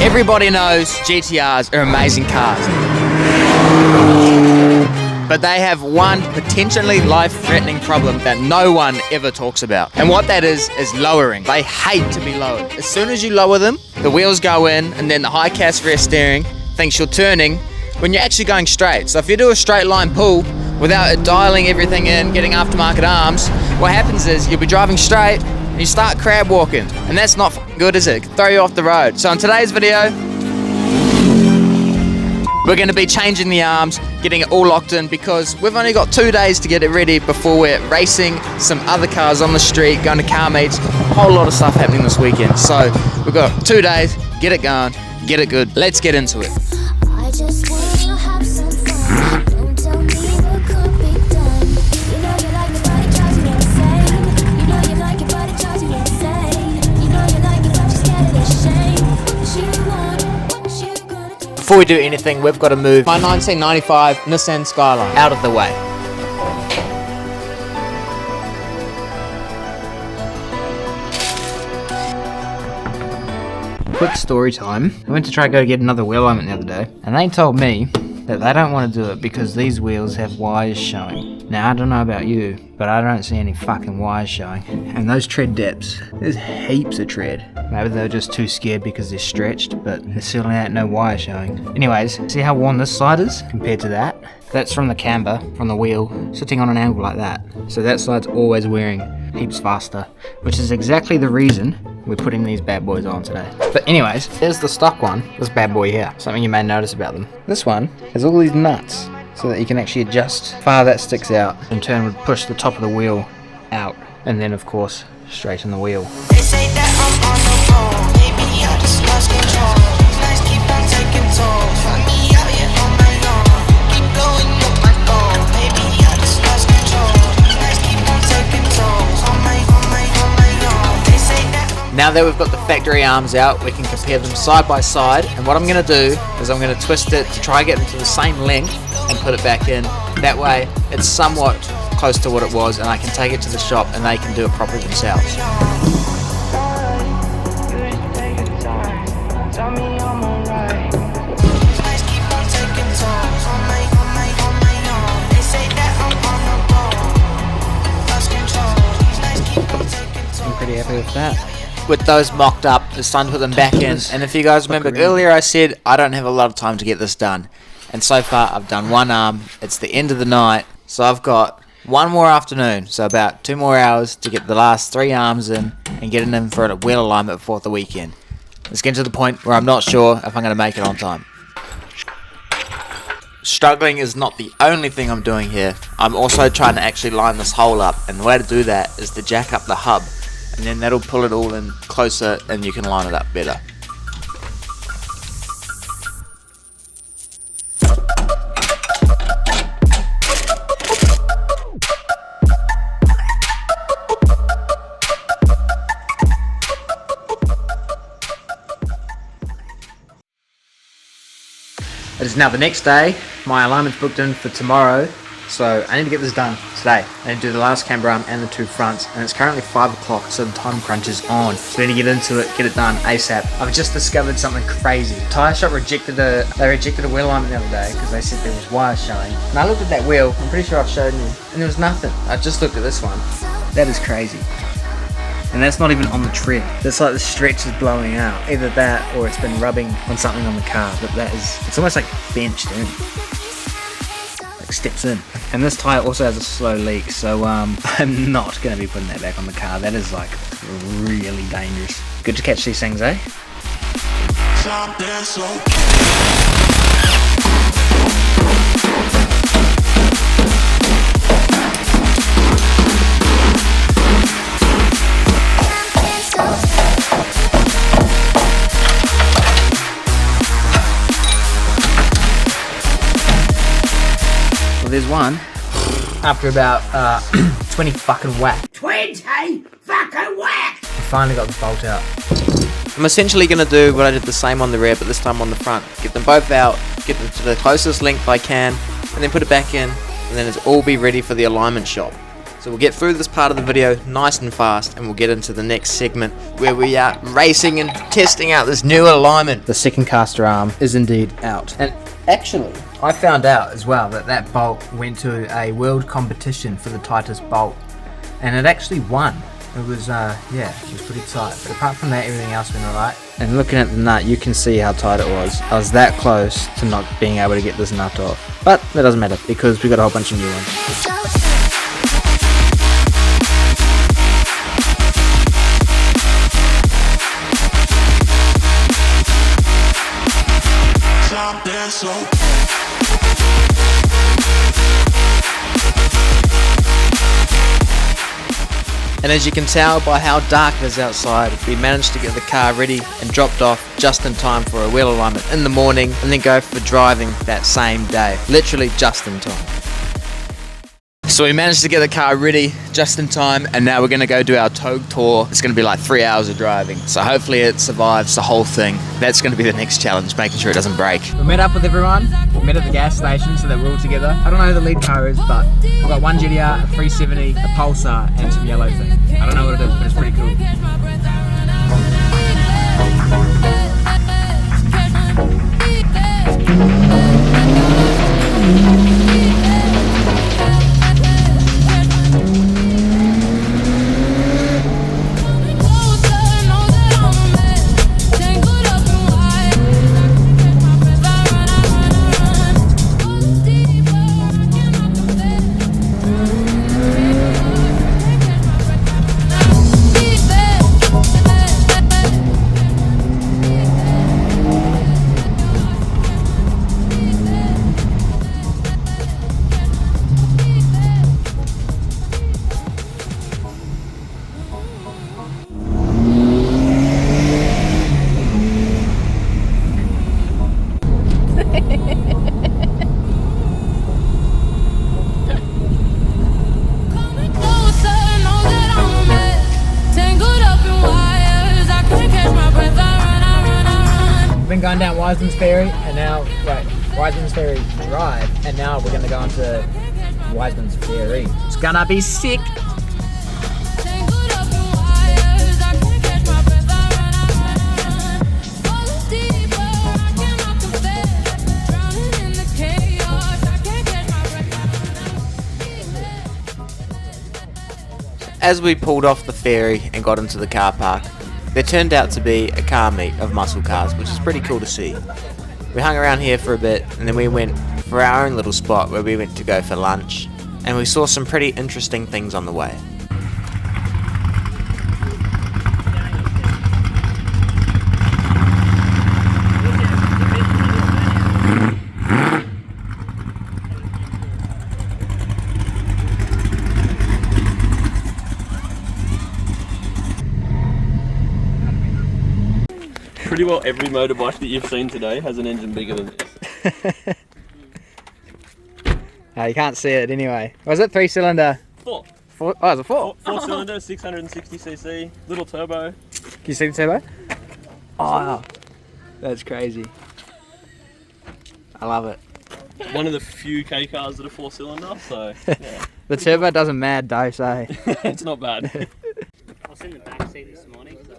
Everybody knows GTRs are amazing cars, but they have one potentially life-threatening problem that no one ever talks about. And what that is lowering. They hate to be lowered. As soon as you lower them, the wheels go in, and then the high cast rear steering thinks you're turning when you're actually going straight. So if you do a straight line pull without it dialing everything in, getting aftermarket arms, what happens is you'll be driving straight and you start crab walking, and that's not good, is it? It can throw you off the road. So in today's video, we're going to be changing the arms, getting it all locked in, because we've only got 2 days to get it ready before we're racing some other cars on the street, going to car meets, a whole lot of stuff happening this weekend. So we've got 2 days, get it going, get it good. Let's get into it. I just wanna have some fun. Don't tell me what could be done. You know you like it, but it drives me insane. You know you like it, but it drives me insane. You know you like it, but you're scared of the shame. What you want, what you gonna do? Before we do anything, we've got to move my 1995 Nissan Skyline out of the way. Quick story time. I went to try to go get another wheel alignment the other day, and they told me that they don't want to do it because these wheels have wires showing. Now, I don't know about you, but I don't see any fucking wires showing. And those tread depths, there's heaps of tread. Maybe they're just too scared because they're stretched, but there certainly ain't no wire showing. Anyways, see how worn this side is compared to that? That's from the camber, from the wheel, sitting on an angle like that. So that side's always wearing heaps faster, which is exactly the reason we're putting these bad boys on today. But anyways, here's the stock one, this bad boy here. Something you may notice about them. This one has all these nuts so that you can actually adjust how far that sticks out. In turn would push the top of the wheel out, and then of course straighten the wheel. They say that I'm on the road, baby, I just lost control. Nights keep on taking tolls, find me out here on my own. Keep blowing up my goal, baby, I just lost control. Nights keep on taking tolls, on my own. They say that Now that we've got the factory arms out, we can compare them side by side, and what I'm going to do is I'm going to twist it to try and get them to the same length and put it back in. That way it's somewhat close to what it was, and I can take it to the shop and they can do it properly themselves. I'm pretty happy with that. With those mocked up, it's time to put them back in. And if you guys remember earlier, I said I don't have a lot of time to get this done. And so far, I've done one arm. It's the end of the night, so I've got one more afternoon. So about 2 more hours to get the last 3 arms in and get them in for a wheel alignment before the weekend. It's getting to the point where I'm not sure if I'm going to make it on time. Struggling is not the only thing I'm doing here. I'm also trying to actually line this hole up, and the way to do that is to jack up the hub, and then that'll pull it all in closer and you can line it up better. It is now the next day. My alignment's booked in for tomorrow, so I need to get this done today. I need to do the last camber arm and the 2 fronts, and it's currently 5 o'clock, so the time crunch is on. So we need to get into it, get it done ASAP. I've just discovered something crazy. Tyre shop rejected a wheel alignment the other day because they said there was wires showing. And I looked at that wheel, I'm pretty sure I've showed you, and there was nothing. I just looked at this one. That is crazy. And that's not even on the tread. It's like the stretch is blowing out. Either that or it's been rubbing on something on the car. But that is, it's almost like benched in. Like steps in. And this tyre also has a slow leak, so I'm not going to be putting that back on the car. That is like really dangerous. Good to catch these things, eh? There's one after about 20 fucking whack. 20 fucking whack! I finally got the bolt out. I'm essentially going to do what I did the same on the rear, but this time on the front. Get them both out, get them to the closest length I can, and then put it back in, and then it's all be ready for the alignment shop. So we'll get through this part of the video nice and fast, and we'll get into the next segment where we are racing and testing out this new alignment. The second caster arm is indeed out. And actually, I found out as well that that bolt went to a world competition for the tightest bolt, and it actually won. It was, yeah, it was pretty tight. But apart from that, everything else went alright. And looking at the nut, you can see how tight it was. I was that close to not being able to get this nut off. But that doesn't matter, because we got a whole bunch of new ones. And as you can tell by how dark it is outside, we managed to get the car ready and dropped off just in time for a wheel alignment in the morning, and then go for driving that same day. Literally just in time. So we managed to get the car ready just in time, and now we're going to go do our Togue tour. It's going to be like 3 hours of driving, so hopefully it survives the whole thing. That's going to be the next challenge, making sure it doesn't break. We met up with everyone. We met at the gas station so that we're all together. I don't know who the lead car is, but we've got one GTR, a 370, a Pulsar, and some yellow thing. I don't know what it is, but it's pretty cool. Been going down Wiseman's Ferry, and now, Wiseman's Ferry Drive, and now we're going to go into Wiseman's Ferry. It's gonna be sick! As we pulled off the ferry and got into the car park, there turned out to be a car meet of muscle cars, which is pretty cool to see. We hung around here for a bit, and then we went for our own little spot where we went to go for lunch, and we saw some pretty interesting things on the way. Pretty well every motorbike that you've seen today has an engine bigger than this. No, you can't see it anyway. Was it 3-cylinder? Four. Oh, it's a 4? Four-cylinder, 660cc, little turbo. Can you see the turbo? Oh, that's crazy. I love it. One of the few K cars that are four-cylinder, so yeah. The turbo doesn't mad though, so. It's not bad. I was in the back seat this morning, so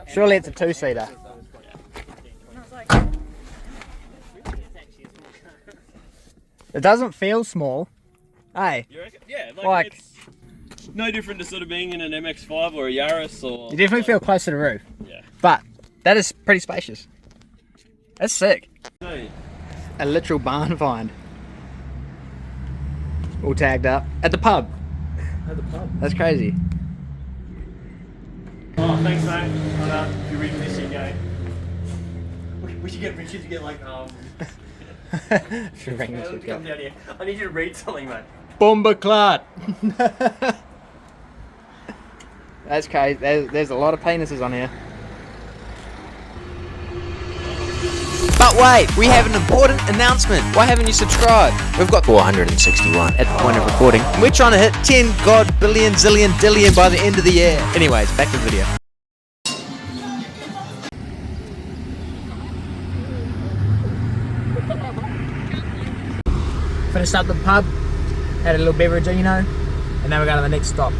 Surely it's a 2-seater. It doesn't feel small. Hey, You reckon? Yeah, Like- it's no different to sort of being in an MX-5 or a Yaris or... you definitely feel close to the roof. Yeah. But that is pretty spacious. That's sick. Hey, A literal barn find. All tagged up. At the pub. at the pub. That's crazy. Oh, thanks, mate. If you're reading this again. We should get Richard to get like, Should ring this come with down here. I need you to read something, mate. Bombaclat. That's crazy. There's a lot of penises on here. But wait, we have an important announcement. Why haven't you subscribed? We've got 461 at the point of recording. We're trying to hit 10 god billion zillion dillion by the end of the year. Anyways, back to the video. Finished up the pub. had a little beverage, and then we go to the next stop.